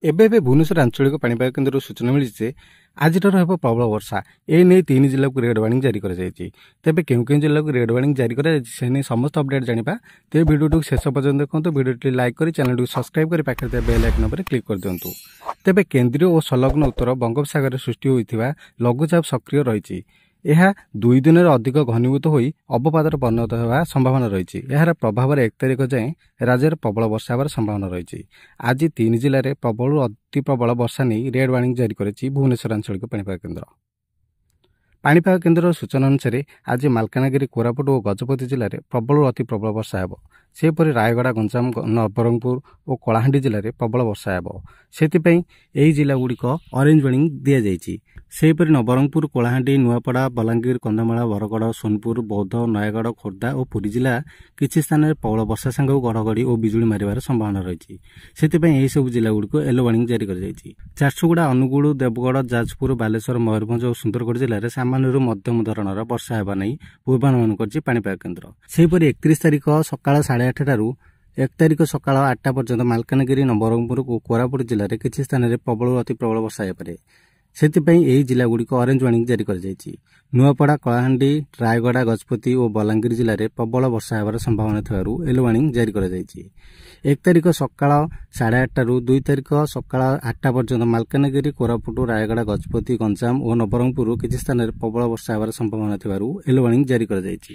ଏବେ ଭୁବନେଶ୍ୱର ଆଞ୍ଚଳିକ ପାଣିପାଗ କେନ୍ଦ୍ରରୁ ସୂଚନା ମିଳିଛି ଯେ ଆଜିଠାରୁ ହେବ ପ୍ରବଳ ବର୍ଷା। ଏ ନେଇ 3 ଜିଲ୍ଲାକୁ ରେଡ୍ ୱାର୍ଣ୍ଣିଂ ଜାରି କରାଯାଇଛି। ତେବେ କେଉଁ କେଉଁ ଜିଲ୍ଲାକୁ ରେଡ୍ ୱାର୍ଣ୍ଣିଂ ଜାରି କରାଯାଇଛି ସେ ନେଇ ସମସ୍ତ ଅପଡେଟ୍ ଜାଣିବା। ତେବେ ଭିଡ଼ିଓଟିକୁ ଶେଷ ପର୍ଯ୍ୟନ୍ତ ଦେଖନ୍ତୁ। ଭିଡ଼ିଓଟି ଲାଇକ୍ କରି ଚ୍ୟାନେଲଟିକୁ ସବସ୍କ୍ରାଇବ୍ କରି ପାଖରେ ଥିବା ବେଲ୍ ଆଇକନ୍ ଉପରେ କ୍ଲିକ୍ କରିଦିଅନ୍ତୁ। ତେବେ କେନ୍ଦ୍ରୀୟ ଓ ସଂଲଗ୍ନ ଉତ୍ତର ବଙ୍ଗୋପସାଗରରେ ସୃଷ୍ଟି ହୋଇଥିବା ଲଘୁଚାପ ସକ୍ରିୟ ରହିଛି। ଏହା 2 ଦିନରେ ଅଧିକ ଘନୀଭୂତ ହୋଇ ଅବପାତରେ ପରିଣତ ହେବା ସମ୍ଭାବନା ରହିଛି। ଏହାର ପ୍ରଭାବରେ 1 ତାରିଖ ଯାଏଁ ରାଜ୍ୟରେ ପ୍ରବଳ ବର୍ଷା ହେବାର ସମ୍ଭାବନା ରହିଛି। ଆଜି 3 ଜିଲ୍ଲାରେ ପ୍ରବଳରୁ ଅତି ପ୍ରବଳ ବର୍ଷା ନେଇ ରେଡ୍ ୱାର୍ଣ୍ଣିଂ ଜାରି କରିଛି ଭୁବନେଶ୍ୱର ଆଞ୍ଚଳିକ ପାଣିପାଗ କେନ୍ଦ୍ର। ପାଣିପାଗ କେନ୍ଦ୍ରର ସୂଚନା ଅନୁସାରେ ଆଜି ମାଲକାନଗିରି, କୋରାପୁଟ ଓ ଗଜପତି ଜିଲ୍ଲାରେ ପ୍ରବଳରୁ ଅତି ପ୍ରବଳ ବର୍ଷା ହେବ। ସେହିପରି ରାୟଗଡ଼ା, ଗଞ୍ଜାମ, ନବରଙ୍ଗପୁର ଓ କଳାହାଣ୍ଡି ଜିଲ୍ଲାରେ ପ୍ରବଳ ବର୍ଷା ହେବ। ସେଥିପାଇଁ ଏହି ଜିଲ୍ଲାଗୁଡ଼ିକ ଅରେଞ୍ଜ ୱାର୍ଣ୍ଣିଂ ଦିଆଯାଇଛି। ସେହିପରି ନବରଙ୍ଗପୁର, କଳାହାଣ୍ଡି, ନୂଆପଡ଼ା, ବଲାଙ୍ଗୀର, କନ୍ଧମାଳ, ବରଗଡ଼, ସୋନପୁର, ବୌଦ୍ଧ, ନୟାଗଡ଼, ଖୋର୍ଦ୍ଧା ଓ ପୁରୀ ଜିଲ୍ଲା କିଛି ସ୍ଥାନରେ ପ୍ରବଳ ବର୍ଷା ସାଙ୍ଗକୁ ଘଡ଼ଘଡ଼ି ଓ ବିଜୁଳି ମାରିବାର ସମ୍ଭାବନା ରହିଛି। ସେଥିପାଇଁ ଏହିସବୁ ଜିଲ୍ଲାଗୁଡ଼ିକୁ ୟେଲୋ ୱାର୍ଣ୍ଣିଂ ଜାରି କରାଯାଇଛି। ଝାରସୁଗୁଡ଼ା, ଅନୁଗୁଳ, ଦେବଗଡ଼, ଯାଜପୁର, ବାଲେଶ୍ୱର, ମୟୂରଭଞ୍ଜ ଓ ସୁନ୍ଦରଗଡ଼ ଜିଲ୍ଲାରେ ସାମାନ୍ୟରୁ ମଧ୍ୟମ ଧରଣର ବର୍ଷା ହେବା ନେଇ ପୂର୍ବାନୁମାନ କରିଛି ପାଣିପାଗ କେନ୍ଦ୍ର। ସେହିପରି 31 ତାରିଖ ସକାଳ 8:30 ଠାରୁ 1 ତାରିଖ ସକାଳ 8ଟା ପର୍ଯ୍ୟନ୍ତ ମାଲକାନଗିରି, ନବରଙ୍ଗପୁର ଓ କୋରାପୁଟ ଜିଲ୍ଲାରେ କିଛି ସ୍ଥାନରେ ପ୍ରବଳରୁ ଅତି ପ୍ରବଳ ବର୍ଷା ହୋଇପାରେ। ସେଥିପାଇଁ ଏହି ଜିଲ୍ଲାଗୁଡ଼ିକ ଅରେଞ୍ଜ ୱାର୍ଣ୍ଣିଂ ଜାରି କରାଯାଇଛି। ନୂଆପଡ଼ା, କଳାହାଣ୍ଡି, ରାୟଗଡ଼ା, ଗଜପତି ଓ ବଲାଙ୍ଗୀର ଜିଲ୍ଲାରେ ପ୍ରବଳ ବର୍ଷା ହେବାର ସମ୍ଭାବନା ଥିବାରୁ ୟେଲୋ ୱାର୍ଣ୍ଣିଂ ଜାରି କରାଯାଇଛି। 1 ତାରିଖ ସକାଳ 8:30 ଠାରୁ 2 ତାରିଖ ସକାଳ 8ଟା ପର୍ଯ୍ୟନ୍ତ ମାଲକାନଗିରି, କୋରାପୁଟ, ରାୟଗଡ଼ା, ଗଜପତି, ଗଞ୍ଜାମ ଓ ନବରଙ୍ଗପୁର କିଛି ସ୍ଥାନରେ ପ୍ରବଳ ବର୍ଷା ହେବାର ସମ୍ଭାବନା ଥିବାରୁ ୟେଲୋ ୱାର୍ଣ୍ଣିଂ ଜାରି କରାଯାଇଛି।